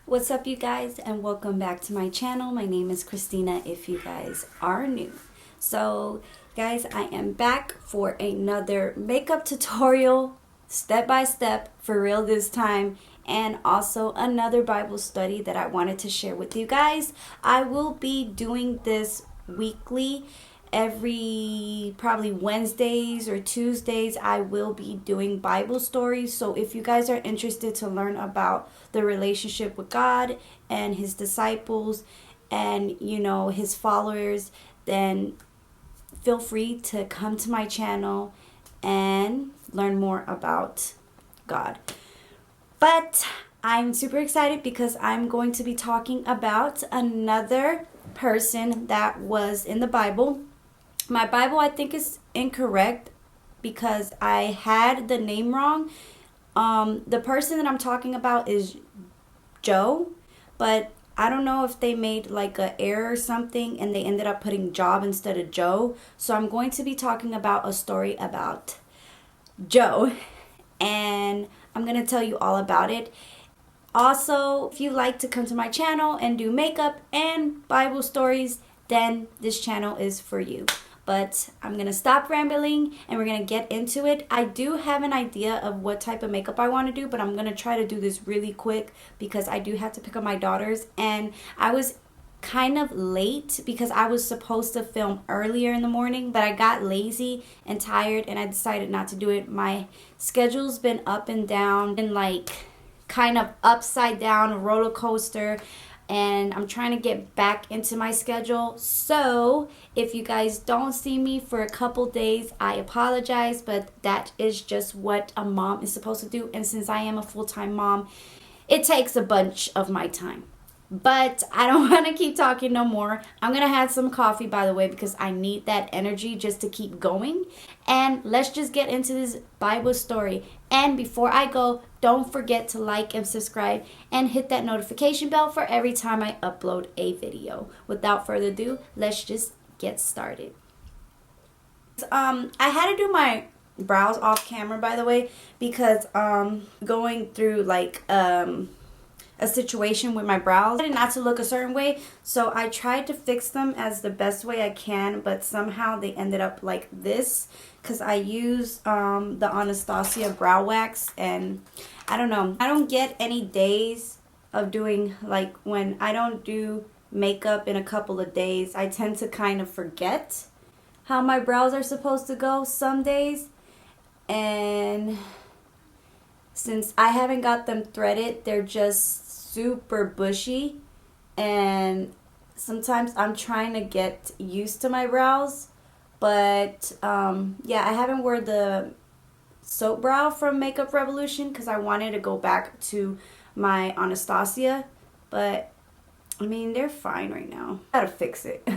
What's up, you guys, and welcome back to my channel. My name is Christina if you guys are new. So guys, I am back for another makeup tutorial, step by step, for real this time, and also another Bible study that I wanted to share with you guys. I will be doing this weekly. Every probably Wednesdays or Tuesdays I will be doing Bible stories. So if you guys are interested to learn about the relationship with God and his disciples and his followers, then feel free to come to my channel and learn more about God. But I'm super excited because I'm going to be talking about another person that was in the Bible. My Bible, I think, is incorrect because I had the name wrong. The person that I'm talking about is Joe, but I don't know if they made like an error or something and they ended up putting Job instead of Joe. So I'm going to be talking about a story about Joe, and I'm going to tell you all about it. Also, if you like to come to my channel and do makeup and Bible stories, then this channel is for you. But I'm going to stop rambling and we're going to get into it. I do have an idea of what type of makeup I want to do, but I'm going to try to do this really quick because I do have to pick up my daughters. And I was kind of late because I was supposed to film earlier in the morning, but I got lazy and tired and I decided not to do it. My schedule's been up and down and like kind of upside down roller coaster, and I'm trying to get back into my schedule. So if you guys don't see me for a couple days, I apologize, but that is just what a mom is supposed to do. And since I am a full-time mom, it takes a bunch of my time. But I don't want to keep talking no more. I'm going to have some coffee, by the way, because I need that energy just to keep going. And let's just get into this Bible story. And before I go, don't forget to like and subscribe and hit that notification bell for every time I upload a video. Without further ado, let's just get started. I had to do my brows off camera, by the way, because going through like a situation with my brows and not to look a certain way, so I tried to fix them as the best way I can, but somehow they ended up like this because I use the Anastasia brow wax, and I don't know, I don't get any days of doing, like when I don't do makeup in a couple of days, I tend to kind of forget how my brows are supposed to go some days. And since I haven't got them threaded, they're just super bushy, and sometimes I'm trying to get used to my brows. But yeah, I haven't worn the soap brow from Makeup Revolution because I wanted to go back to my Anastasia, but I mean, they're fine right now. Gotta fix it.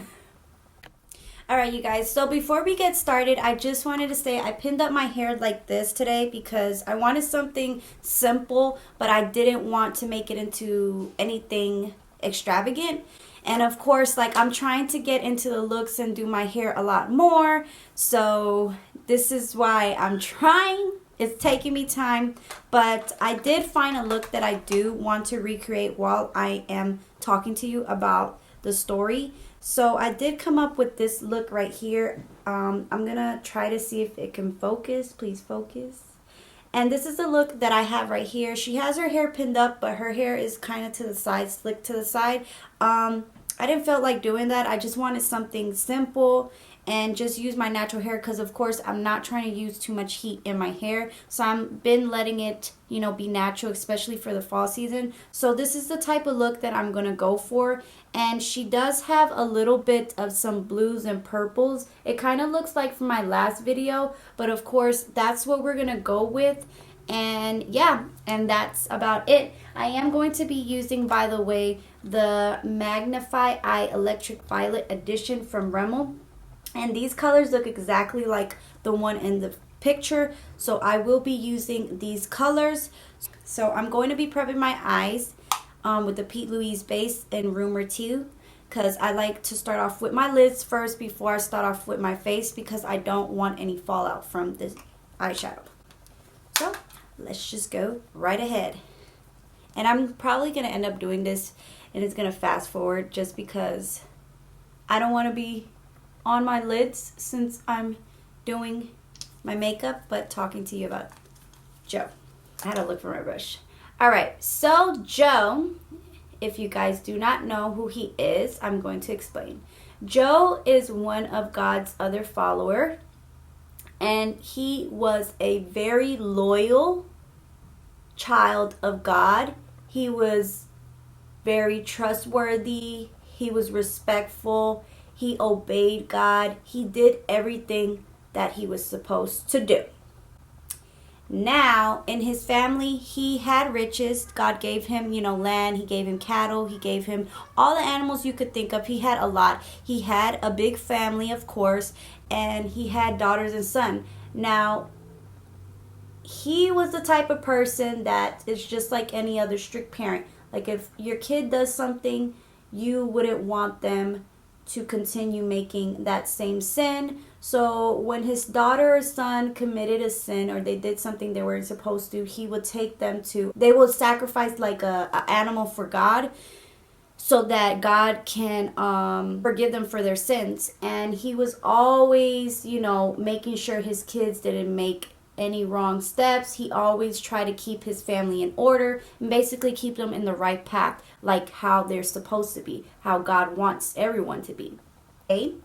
Alright, you guys, so before we get started, I just wanted to say I pinned up my hair like this today because I wanted something simple, but I didn't want to make it into anything extravagant. And of course, like, I'm trying to get into the looks and do my hair a lot more, so this is why I'm trying. It's taking me time, but I did find a look that I do want to recreate while I am talking to you about the story. So I did come up with this look right here. I'm gonna try to see if it can focus. Please focus. And this is the look that I have right here. She has her hair pinned up, but her hair is kind of to the side, slicked to the side. I didn't feel like doing that. I just wanted something simple and just use my natural hair because, of course, I'm not trying to use too much heat in my hair. So I've been letting it, be natural, especially for the fall season. So this is the type of look that I'm going to go for. And she does have a little bit of some blues and purples. It kind of looks like from my last video, but of course, that's what we're going to go with. And yeah, and that's about it. I am going to be using, by the way, the Magnify Eye Electric Violet Edition from Rimmel. And these colors look exactly like the one in the picture, so I will be using these colors. So I'm going to be prepping my eyes with the Pete Louise base in Rumor 2, because I like to start off with my lids first before I start off with my face, because I don't want any fallout from this eyeshadow. So let's just go right ahead. And I'm probably going to end up doing this, and it's going to fast forward just because I don't want to be on my lids since I'm doing my makeup, but talking to you about Joe. I had to look for my brush. Alright, so Joe, if you guys do not know who he is, I'm going to explain. Joe is one of God's other follower, and he was a very loyal child of God. He was very trustworthy. He was respectful. He obeyed God. He did everything that he was supposed to do. Now, in his family, he had riches. God gave him, land. He gave him cattle. He gave him all the animals you could think of. He had a lot. He had a big family, of course, and he had daughters and sons. Now, he was the type of person that is just like any other strict parent. Like if your kid does something, you wouldn't want them to continue making that same sin. So when his daughter or son committed a sin or they did something they weren't supposed to, he would take them to, they would sacrifice like a animal for God so that God can forgive them for their sins. And he was always, making sure his kids didn't make any wrong steps. He always tried to keep his family in order and basically keep them in the right path, like how they're supposed to be, how God wants everyone to be. Okay?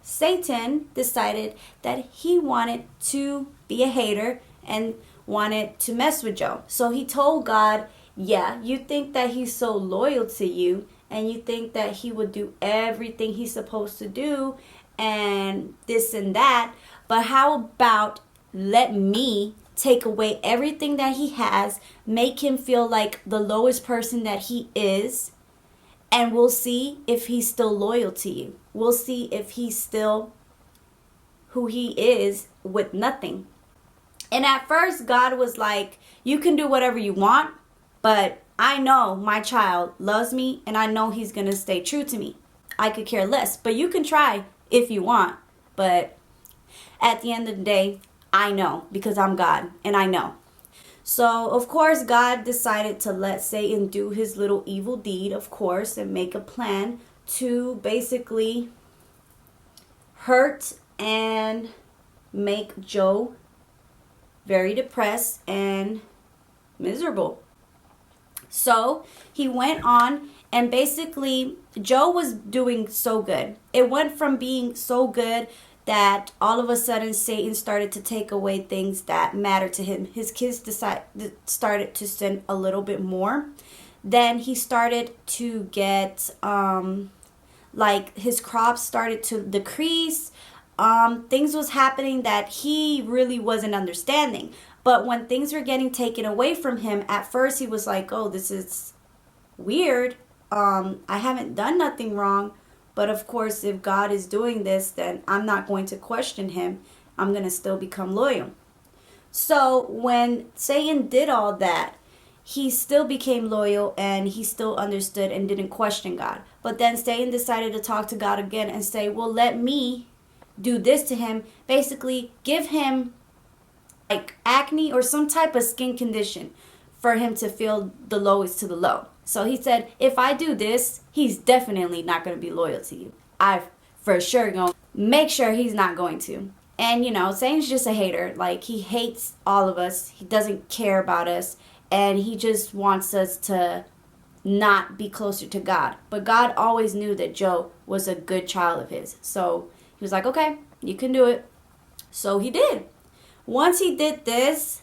Satan decided that he wanted to be a hater and wanted to mess with Joe. So he told God, yeah, you think that he's so loyal to you and you think that he would do everything he's supposed to do and this and that, but how about let me take away everything that he has, make him feel like the lowest person that he is, and we'll see if he's still loyal to you. We'll see if he's still who he is with nothing. And at first, God was like, you can do whatever you want, but I know my child loves me, and I know he's going to stay true to me. I could care less, but you can try if you want. But at the end of the day, I know because I'm God, and I know. So, of course, God decided to let Satan do his little evil deed, of course, and make a plan to basically hurt and make Joe very depressed and miserable. So, he went on and basically Joe was doing so good. It went from being so good that all of a sudden Satan started to take away things that mattered to him. His kids started to sin a little bit more. Then he started to get like his crops started to decrease. Things was happening that he really wasn't understanding. But when things were getting taken away from him, at first he was like, oh, this is weird. I haven't done nothing wrong. But of course, if God is doing this, then I'm not going to question him. I'm going to still become loyal. So when Satan did all that, he still became loyal and he still understood and didn't question God. But then Satan decided to talk to God again and say, well, let me do this to him. Basically, give him like acne or some type of skin condition for him to feel the lowest to the low. So he said, if I do this, he's definitely not going to be loyal to you. I for sure going to make sure he's not going to. And, Satan's just a hater. Like, he hates all of us. He doesn't care about us. And he just wants us to not be closer to God. But God always knew that Joe was a good child of his. So he was like, okay, you can do it. So he did. Once he did this,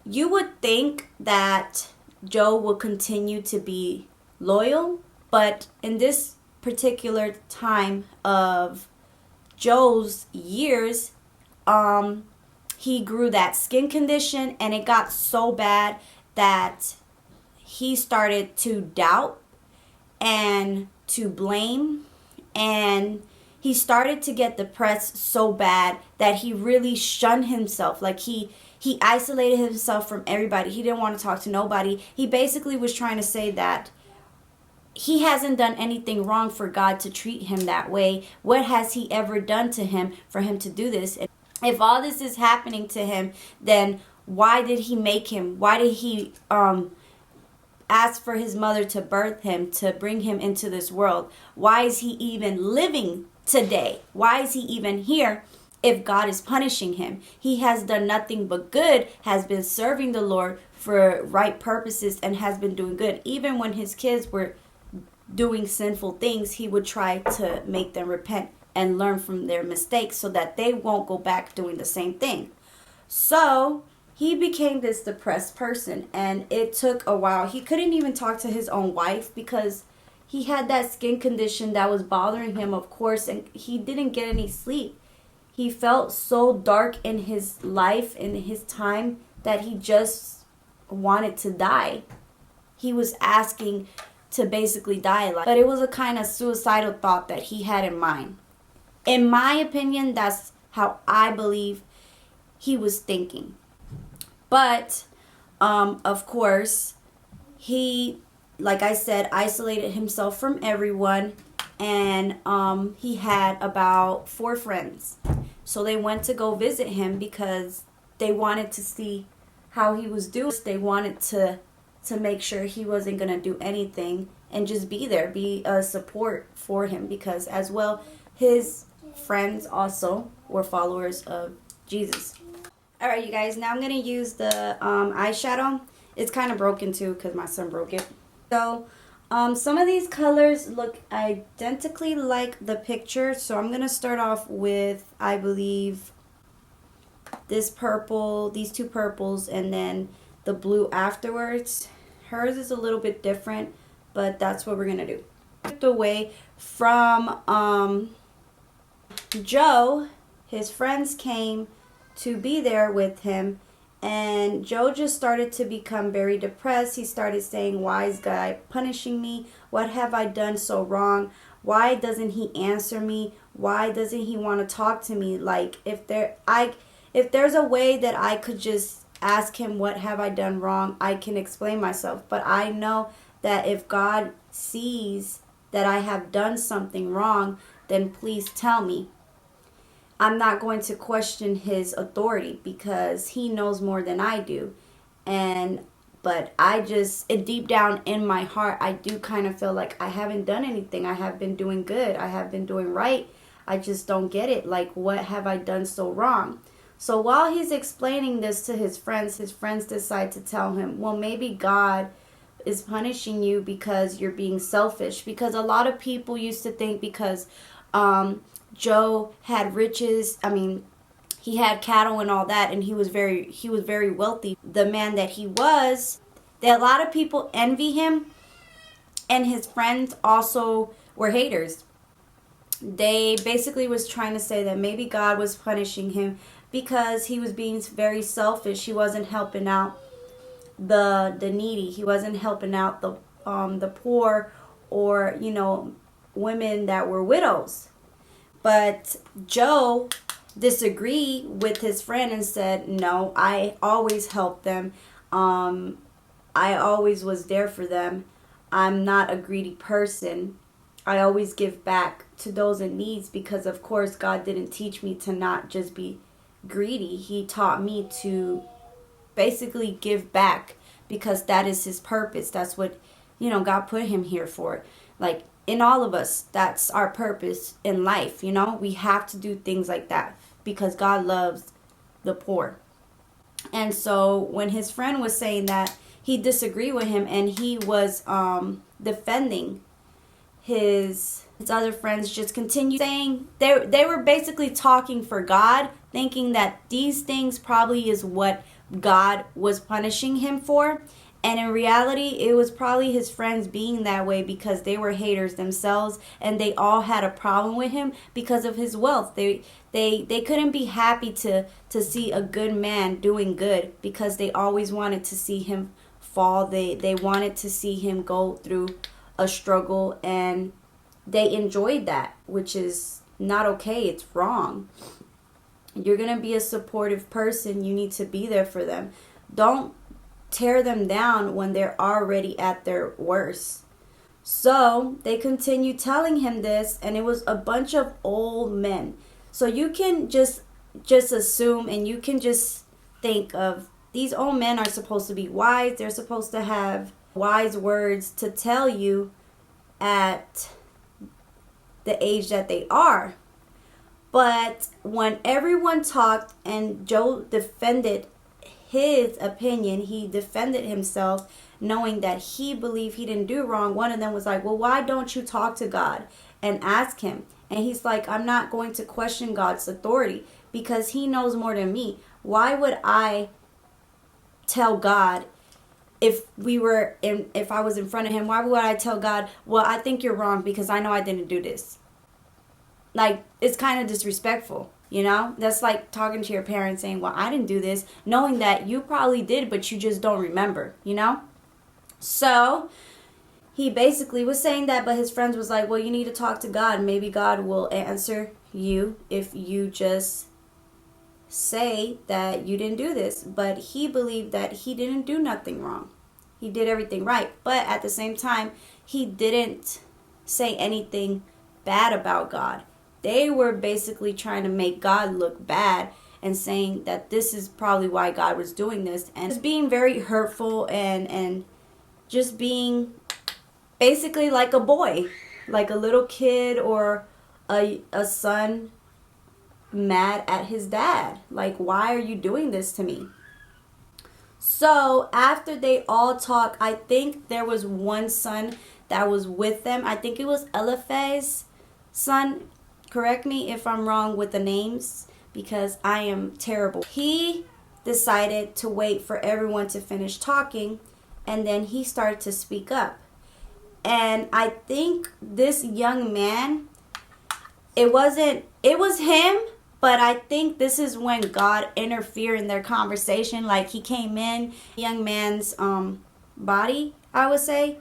you would think that Joe will continue to be loyal, but in this particular time of Joe's years, he grew that skin condition and it got so bad that he started to doubt and to blame, and he started to get depressed so bad that he really shunned himself. Like he isolated himself from everybody. He didn't want to talk to nobody. He basically was trying to say that he hasn't done anything wrong for God to treat him that way. What has he ever done to him for him to do this? If all this is happening to him, then why did he make him? Why did he asked for his mother to birth him, to bring him into this world. Why is he even living today? Why is he even here if God is punishing him? He has done nothing but good, has been serving the Lord for right purposes, and has been doing good. Even when his kids were doing sinful things, he would try to make them repent and learn from their mistakes so that they won't go back doing the same thing. So he became this depressed person, and it took a while. He couldn't even talk to his own wife because he had that skin condition that was bothering him, of course, and he didn't get any sleep. He felt so dark in his life, in his time, that he just wanted to die. He was asking to basically die. But it was a kind of suicidal thought that he had in mind. In my opinion, that's how I believe he was thinking. But, of course, he, like I said, isolated himself from everyone. And he had about 4 friends. So they went to go visit him because they wanted to see how he was doing. They wanted to make sure he wasn't going to do anything and just be there, be a support for him, because as well, his friends also were followers of Jesus. Alright, you guys, now I'm going to use the eyeshadow. It's kind of broken too because my son broke it. So some of these colors look identically like the picture, so I'm going to start off with, I believe, this purple, these 2 purples, and then the blue afterwards. Hers is a little bit different, but that's what we're going to do. Moved away from Joe, his friends came to be there with him, and Joe just started to become very depressed. He started saying, "Why is God punishing me? What have I done so wrong? Why doesn't he answer me? Why doesn't he want to talk to me? Like, if there's a way that I could just ask him, what have I done wrong, I can explain myself. But I know that if God sees that I have done something wrong, then please tell me. I'm not going to question his authority because he knows more than I do." But I just, deep down in my heart, I do kind of feel like I haven't done anything. I have been doing good. I have been doing right. I just don't get it. Like, what have I done so wrong? So while he's explaining this to his friends decide to tell him, well, maybe God is punishing you because you're being selfish. Because a lot of people used to think because Joe had riches, he had cattle and all that, and he was very wealthy, the man that he was, that a lot of people envy him, and his friends also were haters. They basically was trying to say that maybe God was punishing him because he was being very selfish. He wasn't helping out the needy. He wasn't helping out the poor, or women that were widows. But Joe disagreed with his friend and said, "No, I always help them. I always was there for them. I'm not a greedy person. I always give back to those in needs, because of course God didn't teach me to not just be greedy. He taught me to basically give back, because that is his purpose. That's what God put him here for. Like, in all of us, that's our purpose in life. We have to do things like that because God loves the poor." And so when his friend was saying that, he disagreed with him, and he was defending his other friends. Just continued saying, they were basically talking for God, thinking that these things probably is what God was punishing him for. And in reality, it was probably his friends being that way because they were haters themselves, and they all had a problem with him because of his wealth. They couldn't be happy to see a good man doing good, because they always wanted to see him fall. They wanted to see him go through a struggle, and they enjoyed that, which is not okay. It's wrong. You're going to be a supportive person. You need to be there for them. Don't tear them down when they're already at their worst. So they continued telling him this, and it was a bunch of old men. So you can just assume, and you can just think of, these old men are supposed to be wise. They're supposed to have wise words to tell you at the age that they are. But when everyone talked and Joe defended his opinion, he defended himself, knowing that he believed he didn't do wrong. One of them was like, well, why don't you talk to God and ask him? And he's like, I'm not going to question God's authority because he knows more than me. Why would I tell God if I was in front of him? Why would I tell God, well, I think you're wrong because I know I didn't do this? Like, it's kind of disrespectful, you know? That's like talking to your parents saying, well, I didn't do this, knowing that you probably did, but you just don't remember, you know? So he basically was saying that, but his friends was like, well, you need to talk to God. Maybe God will answer you if you just say that you didn't do this. But he believed that he didn't do nothing wrong. He did everything right. But at the same time, he didn't say anything bad about God. They were basically trying to make God look bad and saying that this is probably why God was doing this. And it's being very hurtful and just being basically like a boy, like a little kid or a son mad at his dad. Like, why are you doing this to me? So after they all talk, I think there was one son that was with them. I think it was Eliphaz's son. Correct me if I'm wrong with the names because I am terrible. He decided to wait for everyone to finish talking, and then he started to speak up. And I think this young man, it was him, but I think this is when God interfered in their conversation. Like, he came in young man's body, I would say,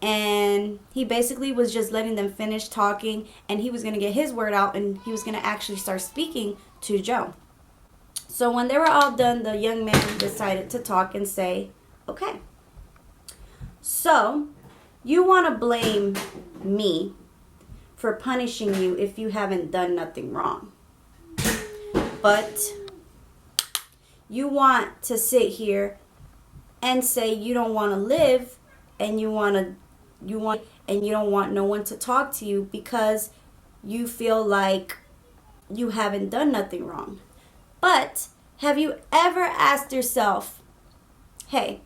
and he basically was just letting them finish talking, and he was going to get his word out, and he was going to actually start speaking to Joe. So when they were all done, the young man decided to talk and say, okay, so you want to blame me for punishing you if you haven't done nothing wrong. But you want to sit here and say you don't want to live and you don't want no one to talk to you because you feel like you haven't done nothing wrong. But have you ever asked yourself, hey,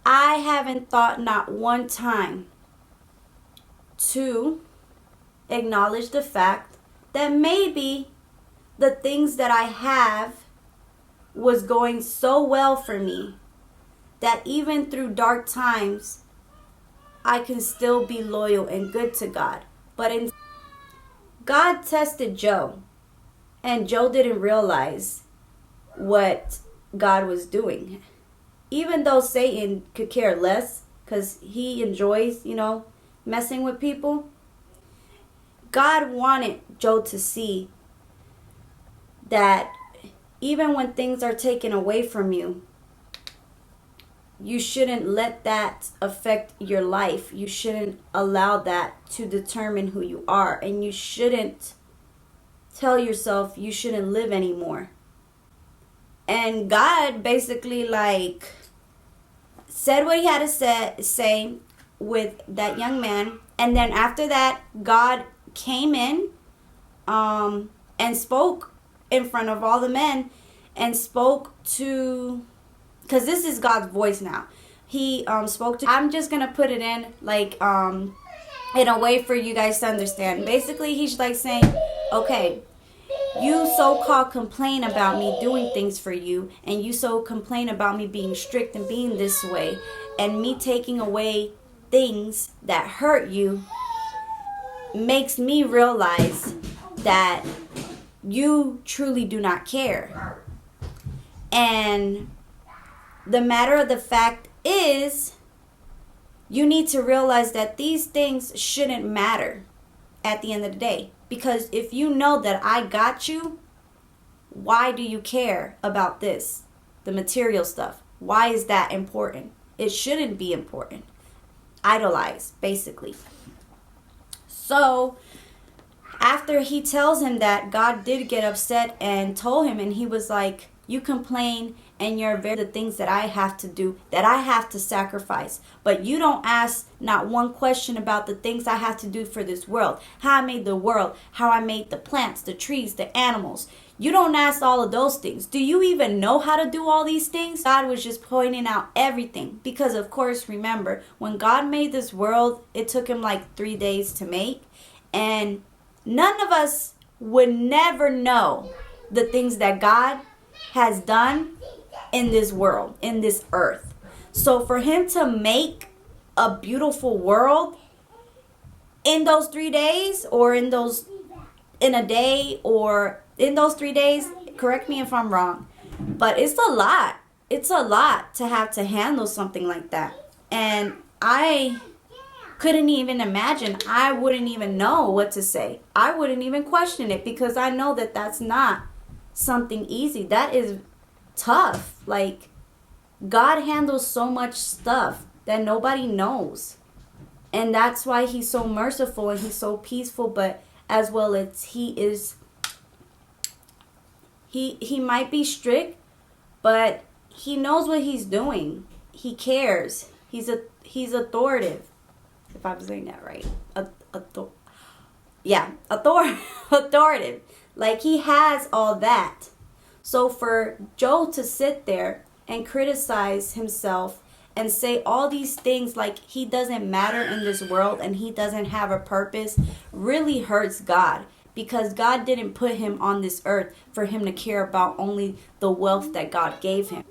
I haven't thought not one time to acknowledge the fact that maybe the things that I have was going so well for me that even through dark times, I can still be loyal and good to God. But God tested Joe, and Joe didn't realize what God was doing. Even though Satan could care less because he enjoys, messing with people, God wanted Joe to see that even when things are taken away from you, you shouldn't let that affect your life. You shouldn't allow that to determine who you are. And you shouldn't tell yourself you shouldn't live anymore. And God basically said what he had to say with that young man. And then after that, God came in and spoke in front of all the men and spoke to, because this is God's voice now. He spoke to, I'm just going to put it in in a way for you guys to understand. Basically, he's saying, okay, you so-called complain about me doing things for you, and you so complain about me being strict and being this way, and me taking away things that hurt you makes me realize that you truly do not care. And the matter of the fact is, you need to realize that these things shouldn't matter at the end of the day. Because if you know that I got you, why do you care about this? The material stuff. Why is that important? It shouldn't be important. Idolize, basically. So, after he tells him that, God did get upset and told him, and he was like, You complain and you're very the things that I have to do, that I have to sacrifice. But you don't ask not one question about the things I have to do for this world. How I made the world, how I made the plants, the trees, the animals. You don't ask all of those things. Do you even know how to do all these things? God was just pointing out everything. Because of course, remember, when God made this world, it took him like 3 days to make. And none of us would never know the things that God has done in this world, in this earth. So for him to make a beautiful world in those 3 days, or in a day, or in those 3 days, correct me if I'm wrong, but it's a lot. It's a lot to have to handle something like that. And I couldn't even imagine. I wouldn't even know what to say. I wouldn't even question it, because I know that that's not something easy. That is tough. Like, God handles so much stuff that nobody knows. And that's why he's so merciful and he's so peaceful, but as well as he might be strict, but he knows what he's doing. He cares. He's authoritative. If I'm saying that right. Authoritative. Like, he has all that. So for Joe to sit there and criticize himself and say all these things like he doesn't matter in this world and he doesn't have a purpose really hurts God. Because God didn't put him on this earth for him to care about only the wealth that God gave him.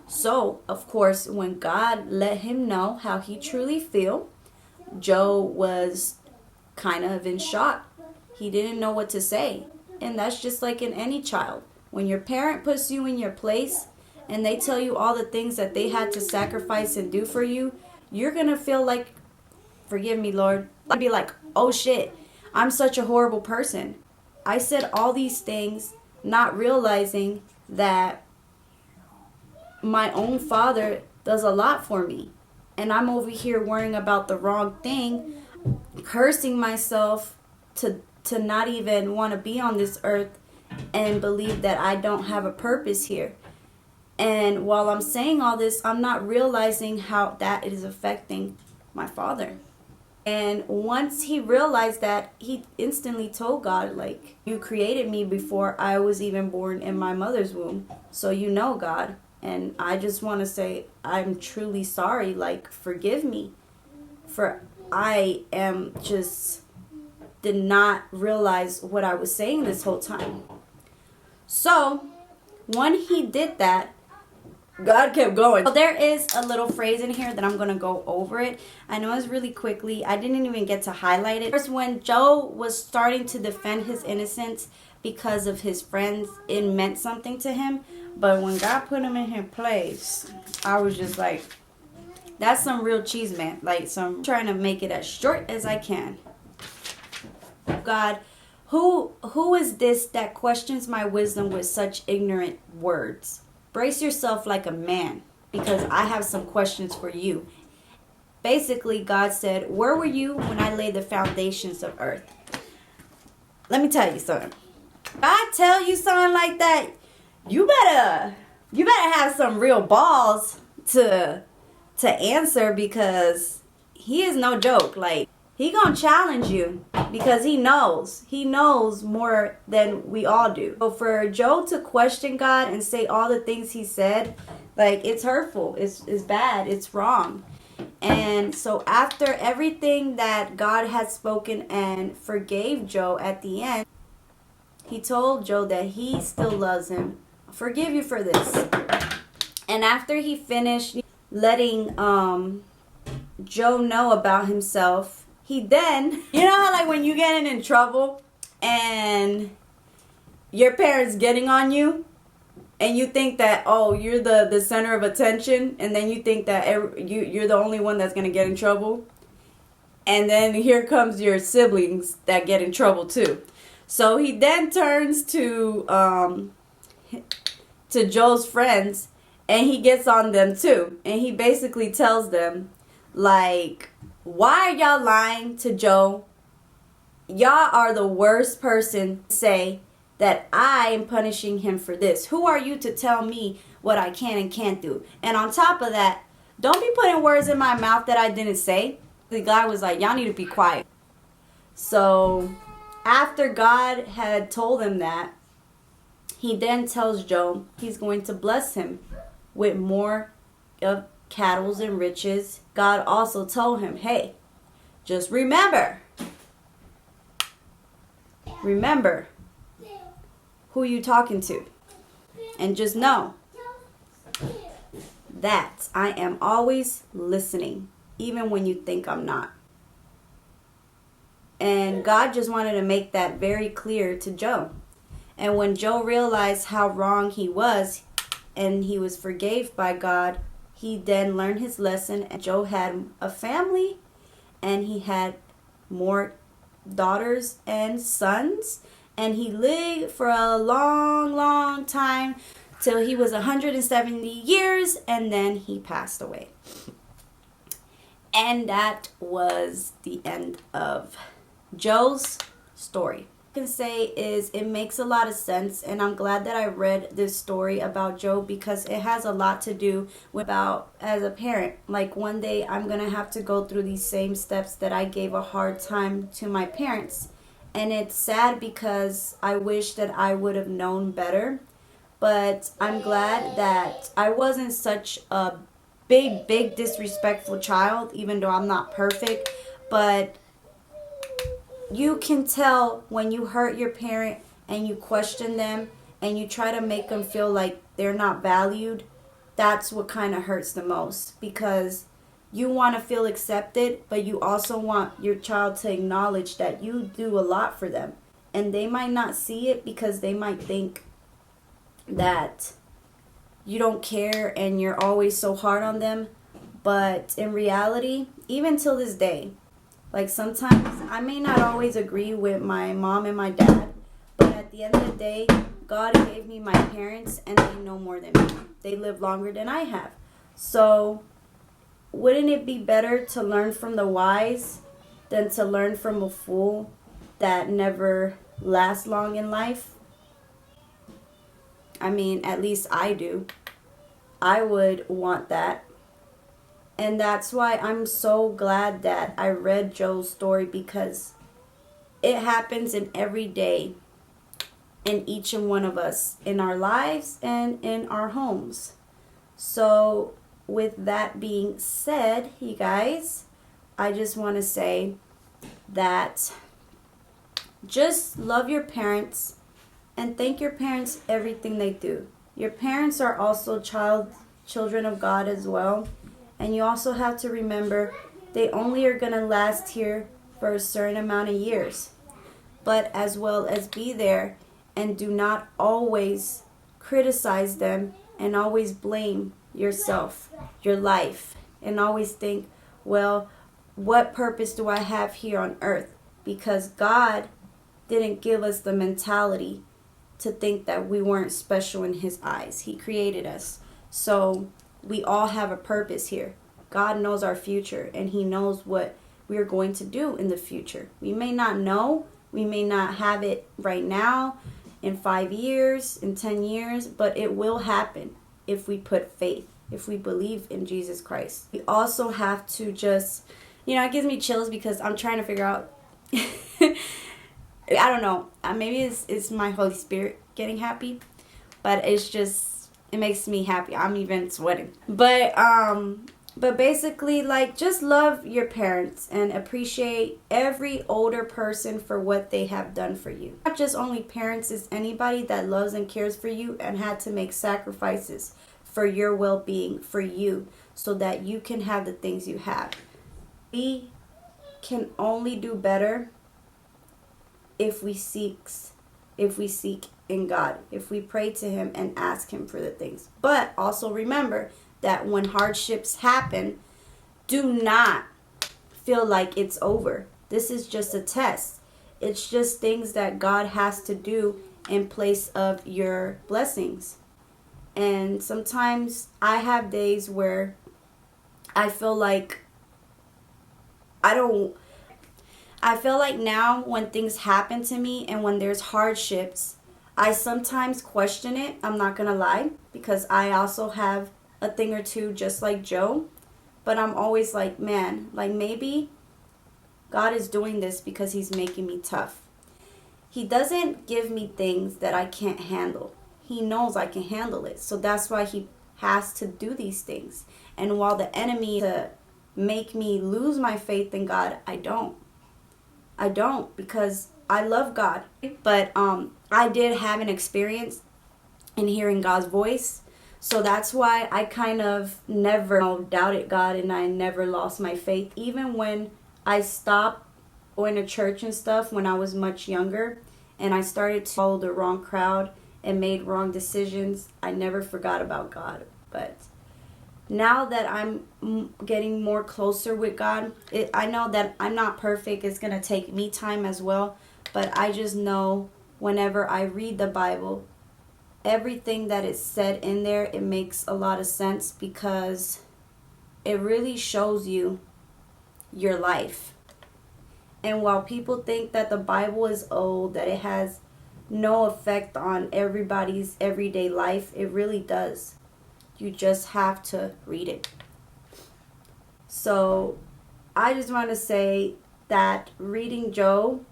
So, of course, when God let him know how he truly feel, Joe was kind of in shock. He didn't know what to say. And that's just like in any child. When your parent puts you in your place and they tell you all the things that they had to sacrifice and do for you, you're going to feel like, forgive me, Lord. I'd be like, oh shit, I'm such a horrible person. I said all these things not realizing that my own father does a lot for me. And I'm over here worrying about the wrong thing, cursing myself to not even want to be on this earth and believe that I don't have a purpose here. And while I'm saying all this, I'm not realizing how that is affecting my father. And once he realized that, he instantly told God, like, you created me before I was even born in my mother's womb. So you know, God. And I just want to say, I'm truly sorry. Like, forgive me. For I am just did not realize what I was saying this whole time. So when he did that, God kept going. So there is a little phrase in here that I'm going to go over it. I know it's really quickly. I didn't even get to highlight it. First, when Joe was starting to defend his innocence because of his friends, it meant something to him. But when God put him in his place, I was just like, that's some real cheese, man. Like, I'm trying to make it as short as I can. God, who is this that questions my wisdom with such ignorant words? Brace yourself like a man, because I have some questions for you. Basically, God said, where were you when I laid the foundations of earth? Let me tell you something. God tell you something like that, you better have some real balls to answer, because he is no joke. Like, he gonna challenge you because he knows more than we all do. So for Joe to question God and say all the things he said, like, it's hurtful, it's bad, it's wrong. And so after everything that God had spoken and forgave Joe at the end, he told Joe that he still loves him. I forgive you for this. And after he finished letting Joe know about himself, he then, you know how like when you getting in trouble and your parents getting on you and you think that, oh, you're the center of attention, and then you think that you're the only one that's going to get in trouble, and then here comes your siblings that get in trouble too. So he then turns to Joe's friends and he gets on them too, and he basically tells them, like, why are y'all lying to Joe? Y'all are the worst person to say that I am punishing him for this. Who are you to tell me what I can and can't do? And on top of that, don't be putting words in my mouth that I didn't say. The guy was like, y'all need to be quiet. So after God had told him that, he then tells Job he's going to bless him with more of cattle and riches. God also told him, hey, just remember who you talking to. And just know that I am always listening, even when you think I'm not. And God just wanted to make that very clear to Job. And when Job realized how wrong he was, and he was forgave by God, he then learned his lesson. And Job had a family, and he had more daughters and sons. And he lived for a long, long time till he was 170 years, and then he passed away. And that was the end of Job's story. I can say is it makes a lot of sense, and I'm glad that I read this story about Job, because it has a lot to do with about as a parent. Like, one day I'm gonna have to go through these same steps that I gave a hard time to my parents, and it's sad because I wish that I would have known better. But I'm glad that I wasn't such a big disrespectful child, even though I'm not perfect. But you can tell when you hurt your parent and you question them and you try to make them feel like they're not valued. That's what kind of hurts the most, because you want to feel accepted, but you also want your child to acknowledge that you do a lot for them. And they might not see it because they might think that you don't care and you're always so hard on them. But in reality, even till this day, like, sometimes I may not always agree with my mom and my dad, but at the end of the day, God gave me my parents, and they know more than me. They live longer than I have. So wouldn't it be better to learn from the wise than to learn from a fool that never lasts long in life? I mean, at least I do. I would want that. And that's why I'm so glad that I read Joe's story, because it happens in every day in each and one of us, in our lives and in our homes. So with that being said, you guys, I just want to say that just love your parents and thank your parents everything they do. Your parents are also children of God as well. And you also have to remember they only are going to last here for a certain amount of years. But as well as be there, and do not always criticize them and always blame yourself, your life, and always think, well, what purpose do I have here on earth? Because God didn't give us the mentality to think that we weren't special in His eyes. He created us. So we all have a purpose here. God knows our future, and He knows what we are going to do in the future. We may not know. We may not have it right now, in 5 years, in 10 years, but it will happen if we put faith, if we believe in Jesus Christ. We also have to just, it gives me chills because I'm trying to figure out, I don't know, maybe it's my Holy Spirit getting happy, but it makes me happy. I'm even sweating. But basically, just love your parents and appreciate every older person for what they have done for you. Not just only parents, it's anybody that loves and cares for you and had to make sacrifices for your well-being, for you, so that you can have the things you have. We can only do better if we seek in God, if we pray to Him and ask Him for the things. But also remember that when hardships happen, do not feel like it's over. This is just a test. It's just things that God has to do in place of your blessings. And sometimes I have days where I feel like now when things happen to me and when there's hardships, I sometimes question it, I'm not gonna lie, because I also have a thing or two just like Joe. But I'm always like, man, like maybe God is doing this because he's making me tough. He doesn't give me things that I can't handle. He knows I can handle it. So that's why he has to do these things. And while the enemy to make me lose my faith in God, I don't. I don't, because I love God. But I did have an experience in hearing God's voice. So that's why I kind of never doubted God, and I never lost my faith. Even when I stopped going to church and stuff when I was much younger, and I started to follow the wrong crowd and made wrong decisions, I never forgot about God. But now that I'm getting more closer with God, I know that I'm not perfect. It's going to take me time as well. But I just know whenever I read the Bible, everything that is said in there, it makes a lot of sense, because it really shows you your life. And while people think that the Bible is old, that it has no effect on everybody's everyday life, it really does. You just have to read it. So I just want to say that reading Joe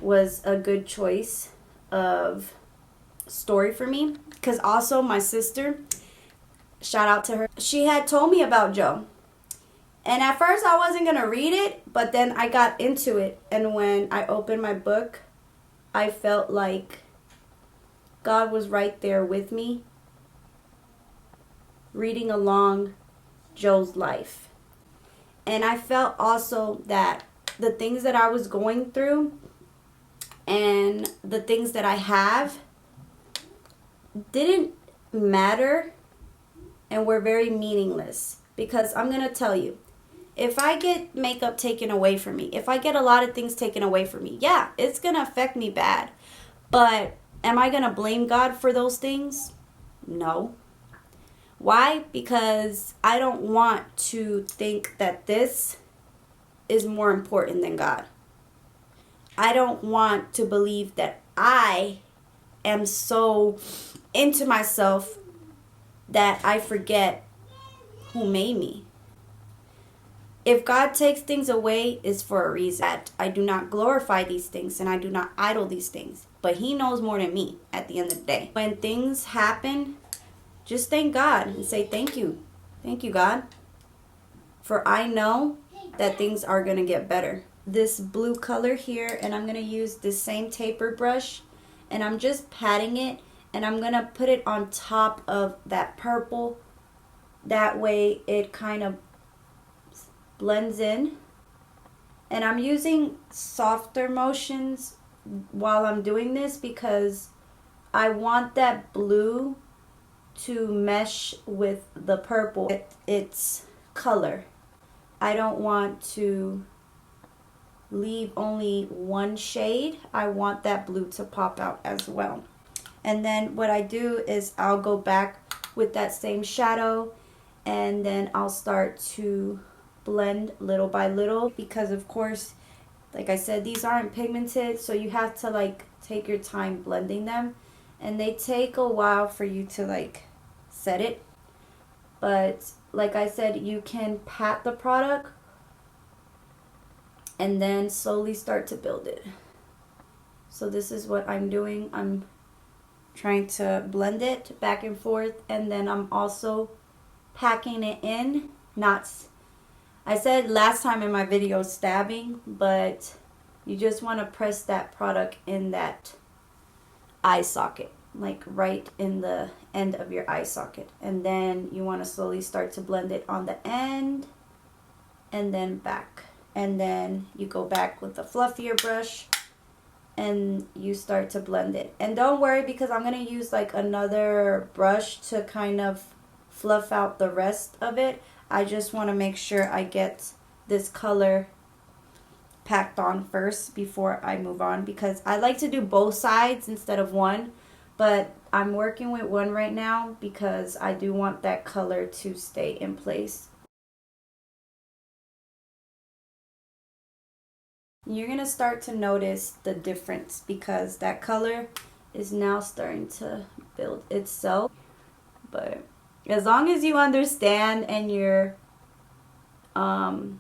was a good choice of story for me, because also my sister, shout out to her, she had told me about Joe, and at first I wasn't gonna read it, but then I got into it, and when I opened my book, I felt like God was right there with me, reading along Joe's life. And I felt also that the things that I was going through and the things that I have didn't matter and were very meaningless. Because I'm going to tell you, if I get makeup taken away from me, if I get a lot of things taken away from me, yeah, it's going to affect me bad. But am I going to blame God for those things? No. Why? Because I don't want to think that this is more important than God. I don't want to believe that I am so into myself that I forget who made me. If God takes things away, it's for a reason. I do not glorify these things and I do not idol these things. But he knows more than me at the end of the day. When things happen, just thank God and say thank you. Thank you, God. For I know that things are going to get better. This blue color here, and I'm going to use this same taper brush, and I'm just patting it, and I'm going to put it on top of that purple. That way it kind of blends in. And I'm using softer motions while I'm doing this because I want that blue to mesh with the purple, its color. I don't want to leave only one shade. I want that blue to pop out as well. And then what I do is I'll go back with that same shadow, and then I'll start to blend little by little, because of course, like I said, these aren't pigmented, so you have to like take your time blending them, and they take a while for you to like set it. But like I said, you can pat the product and then slowly start to build it. So this is what I'm doing. I'm trying to blend it back and forth, and then I'm also packing it in. I said last time in my video stabbing, but you just want to press that product in that eye socket, like right in the end of your eye socket, and then you want to slowly start to blend it on the end and then back, and then you go back with a fluffier brush and you start to blend it. And don't worry, because I'm going to use like another brush to kind of fluff out the rest of it. I just want to make sure I get this color packed on first before I move on, because I like to do both sides instead of one, but I'm working with one right now because I do want that color to stay in place. You're going to start to notice the difference because that color is now starting to build itself. But as long as you understand and you're kind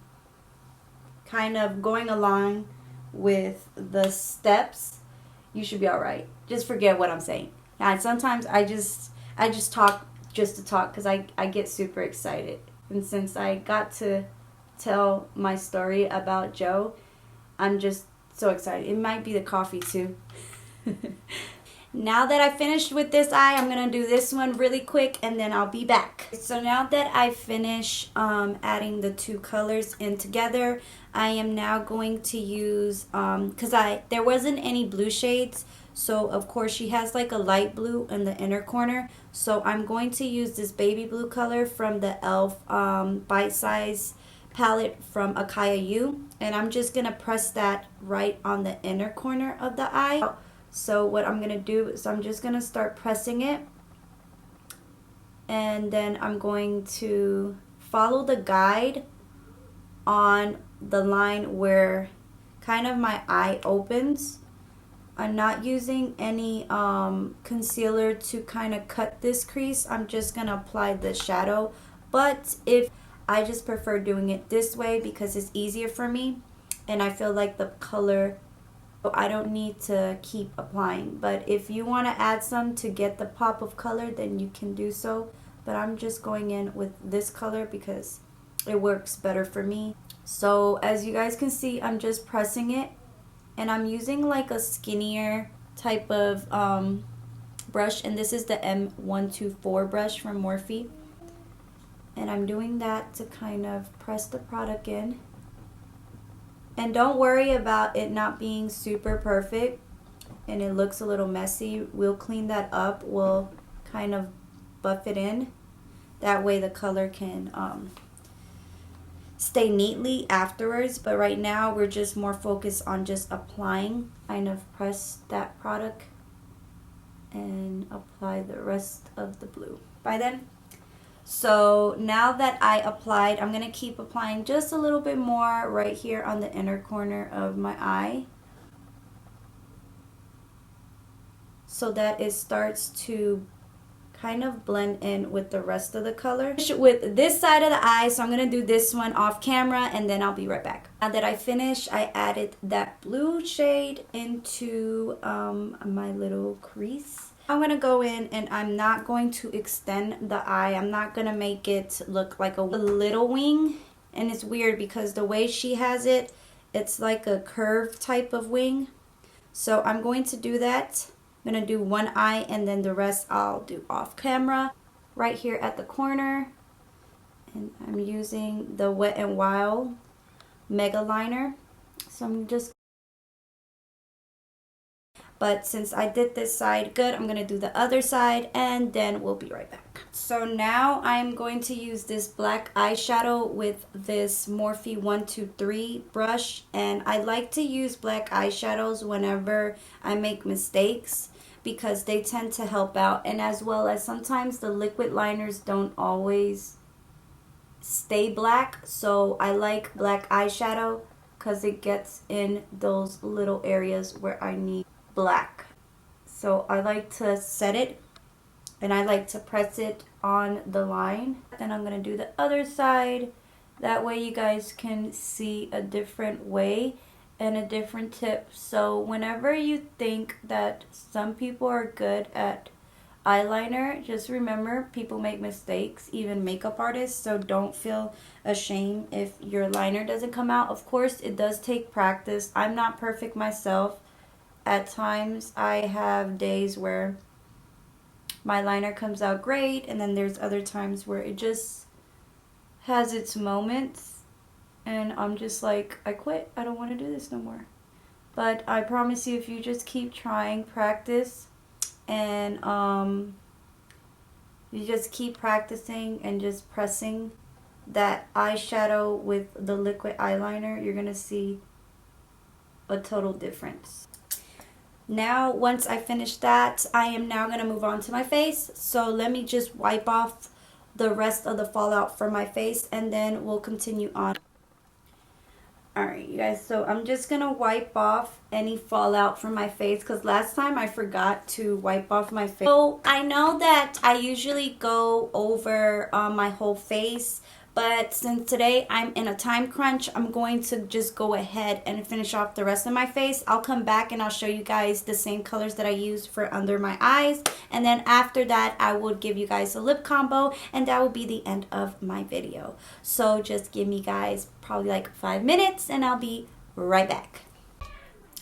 of going along with the steps, you should be all right. Just forget what I'm saying. And sometimes I just talk just to talk because I get super excited. And since I got to tell my story about Joe, I'm just so excited. It might be the coffee too. Now that I finished with this eye, I'm going to do this one really quick and then I'll be back. So now that I finish adding the two colors in together, I am now going to use, because there wasn't any blue shades, so of course she has like a light blue in the inner corner. So I'm going to use this baby blue color from the e.l.f. Bite Size palette from Akaya U, and I'm just going to press that right on the inner corner of the eye. So what I'm going to do is I'm just going to start pressing it, and then I'm going to follow the guide on the line where kind of my eye opens. I'm not using any concealer to kind of cut this crease. I'm just going to apply the shadow, but if I just prefer doing it this way because it's easier for me and I feel like the color, I don't need to keep applying. But if you want to add some to get the pop of color, then you can do so. But I'm just going in with this color because it works better for me. So as you guys can see, I'm just pressing it, and I'm using like a skinnier type of brush, and this is the M124 brush from Morphe. And I'm doing that to kind of press the product in. And don't worry about it not being super perfect and it looks a little messy. We'll clean that up. We'll kind of buff it in. That way the color can stay neatly afterwards. But right now we're just more focused on just applying. Kind of press that product and apply the rest of the blue. By then. So now that I applied, I'm going to keep applying just a little bit more right here on the inner corner of my eye, so that it starts to kind of blend in with the rest of the color. With this side of the eye, so I'm going to do this one off camera and then I'll be right back. Now that I finished, I added that blue shade into my little crease. I'm going to go in and I'm not going to extend the eye. I'm not going to make it look like a little wing. And it's weird because the way she has it, it's like a curved type of wing. So I'm going to do that. I'm going to do one eye and then the rest I'll do off camera. Right here at the corner. And I'm using the Wet n Wild Mega Liner. So I'm just... But since I did this side good, I'm going to do the other side and then we'll be right back. So now I'm going to use this black eyeshadow with this Morphe 123 brush. And I like to use black eyeshadows whenever I make mistakes because they tend to help out. And as well as sometimes the liquid liners don't always stay black. So I like black eyeshadow because it gets in those little areas where I need black. So I like to set it and I like to press it on the line. Then I'm going to do the other side. That way you guys can see a different way and a different tip. So whenever you think that some people are good at eyeliner, just remember people make mistakes, even makeup artists. So don't feel ashamed if your liner doesn't come out. Of course, it does take practice. I'm not perfect myself. At times I have days where my liner comes out great, and then there's other times where it just has its moments and I'm just like, I quit. I don't want to do this no more. But I promise you, if you just keep trying, practice, and you just keep practicing and just pressing that eyeshadow with the liquid eyeliner, you're gonna see a total difference. Now, once I finish that, I am now going to move on to my face. So let me just wipe off the rest of the fallout from my face and then we'll continue on. Alright, you guys, so I'm just gonna wipe off any fallout from my face because last time I forgot to wipe off my face. So I know that I usually go over my whole face, but since today I'm in a time crunch, I'm going to just go ahead and finish off the rest of my face. I'll come back and I'll show you guys the same colors that I used for under my eyes. And then after that, I will give you guys a lip combo and that will be the end of my video. So just give me guys probably like 5 minutes and I'll be right back.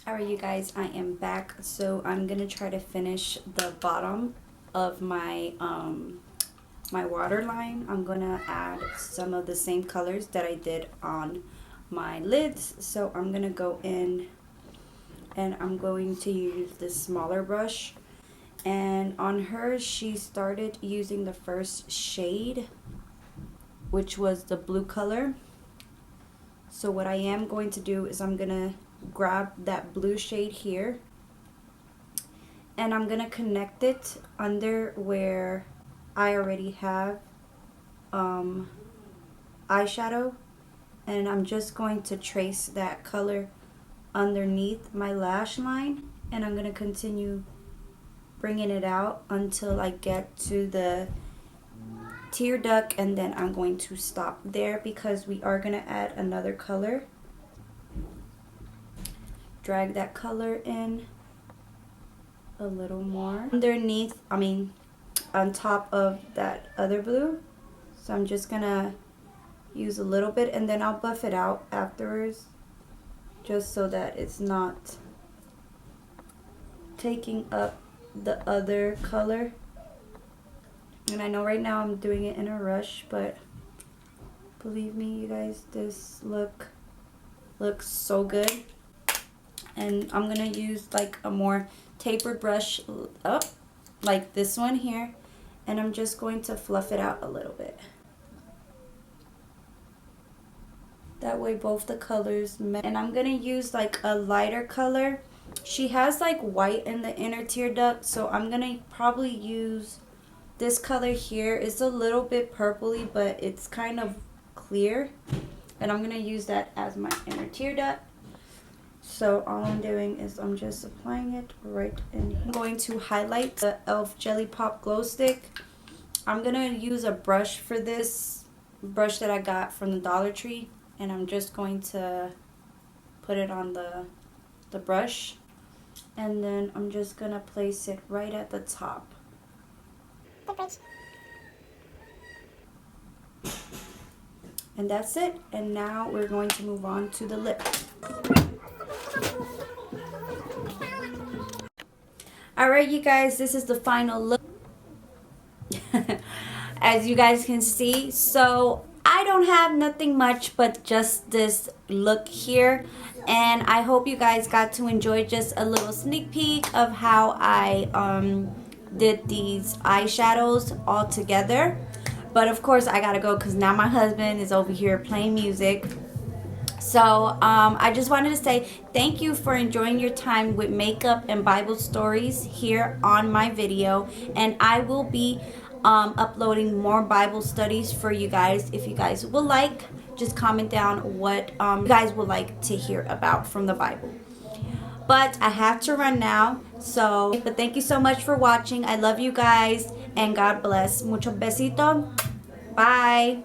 Alright you guys, I am back. So I'm going to try to finish the bottom of my my waterline. I'm gonna add some of the same colors that I did on my lids. So I'm gonna go in and I'm going to use this smaller brush. And on her, she started using the first shade, which was the blue color. So what I am going to do is I'm gonna grab that blue shade here and I'm gonna connect it under where I already have eyeshadow, and I'm just going to trace that color underneath my lash line, and I'm going to continue bringing it out until I get to the tear duct, and then I'm going to stop there because we are going to add another color. Drag that color in a little more underneath, on top of that other blue. So I'm just gonna use a little bit and then I'll buff it out afterwards just so that it's not taking up the other color. And I know right now I'm doing it in a rush, but believe me you guys, this looks so good. And I'm gonna use like a more tapered brush up like this one here, and I'm just going to fluff it out a little bit. That way both the colors match. And I'm gonna use like a lighter color. She has like white in the inner tear duct, so I'm gonna probably use this color here. It's a little bit purpley, but it's kind of clear, and I'm gonna use that as my inner tear duct. So all I'm doing is I'm just applying it right in here. I'm going to highlight the e.l.f. Jelly Pop Glow Stick. I'm going to use a brush for this, brush that I got from the Dollar Tree. And I'm just going to put it on the brush. And then I'm just going to place it right at the top. And that's it. And now we're going to move on to the lip. Alright you guys, this is the final look. As you guys can see, so I don't have nothing much but just this look here, and I hope you guys got to enjoy just a little sneak peek of how I did these eyeshadows all together. But of course I gotta go because now my husband is over here playing music. So I just wanted to say thank you for enjoying your time with makeup and Bible stories here on my video, and I will be uploading more Bible studies for you guys. If you guys would like, just comment down what you guys would like to hear about from the Bible. But I have to run now, but thank you so much for watching. I love you guys and God bless. Mucho besito. Bye.